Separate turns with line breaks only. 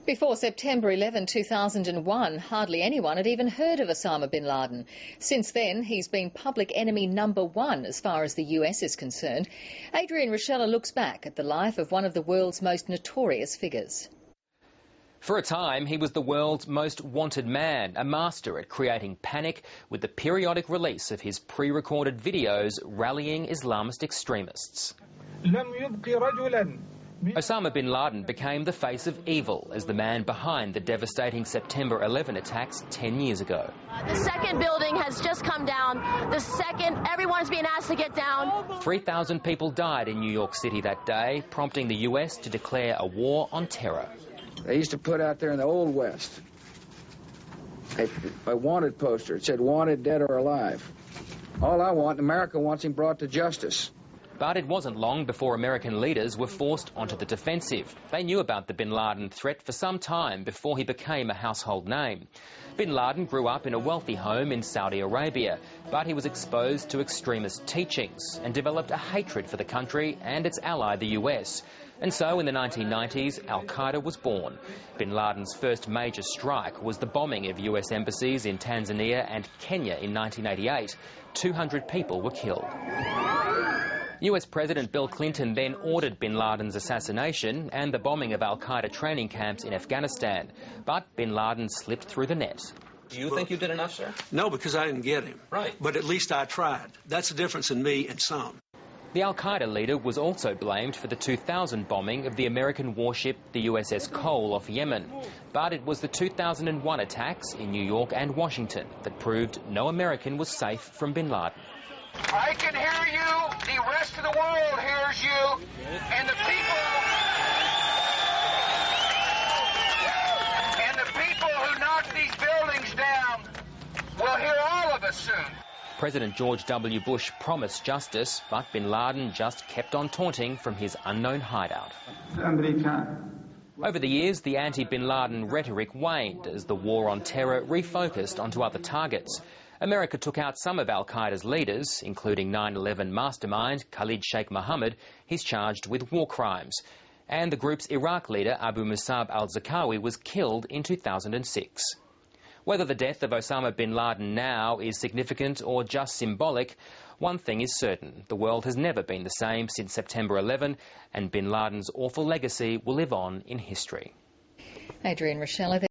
Before September 11, 2001, hardly anyone had even heard of Osama bin Laden. Since then, he's been public enemy #1 as far as the US is concerned. Adrian Rochella looks back at the life of one of the world's most notorious figures.
For a time, he was the world's most wanted man, a master at creating panic with the periodic release of his pre-recorded videos rallying Islamist extremists. Osama bin Laden became the face of evil as the man behind the devastating September 11 attacks 10 years ago.
The second building has just come down. The second, everyone's being asked to get down.
3,000 people died in New York City that day, prompting the US to declare a war on terror.
They used to put out there in the Old West a wanted poster. It said, wanted, dead or alive. All I want, America wants him brought to justice.
But it wasn't long before American leaders were forced onto the defensive. They knew about the bin Laden threat for some time before he became a household name. Bin Laden grew up in a wealthy home in Saudi Arabia, but he was exposed to extremist teachings and developed a hatred for the country and its ally, the US. And so in the 1990s, Al-Qaeda was born. Bin Laden's first major strike was the bombing of US embassies in Tanzania and Kenya in 1988. 200 people were killed. US President Bill Clinton then ordered bin Laden's assassination and the bombing of Al-Qaeda training camps in Afghanistan. But bin Laden slipped through the net.
Do you think you did enough, sir?
No, because I didn't get him.
Right.
But at least I tried. That's the difference in me and some.
The Al-Qaeda leader was also blamed for the 2000 bombing of the American warship the USS Cole off Yemen. But it was the 2001 attacks in New York and Washington that proved no American was safe from bin Laden.
I can hear you, the rest of the world hears you, and the people who knock these buildings down will hear all of us soon.
President George W. Bush promised justice, but bin Laden just kept on taunting from his unknown hideout. Over the years, the anti-bin Laden rhetoric waned as the war on terror refocused onto other targets. America took out some of Al-Qaeda's leaders, including 9/11 mastermind Khalid Sheikh Mohammed. He's charged with war crimes. And the group's Iraq leader, Abu Musab al-Zarqawi, was killed in 2006. Whether the death of Osama bin Laden now is significant or just symbolic, one thing is certain. The world has never been the same since September 11, and bin Laden's awful legacy will live on in history.
Adrian Rochella.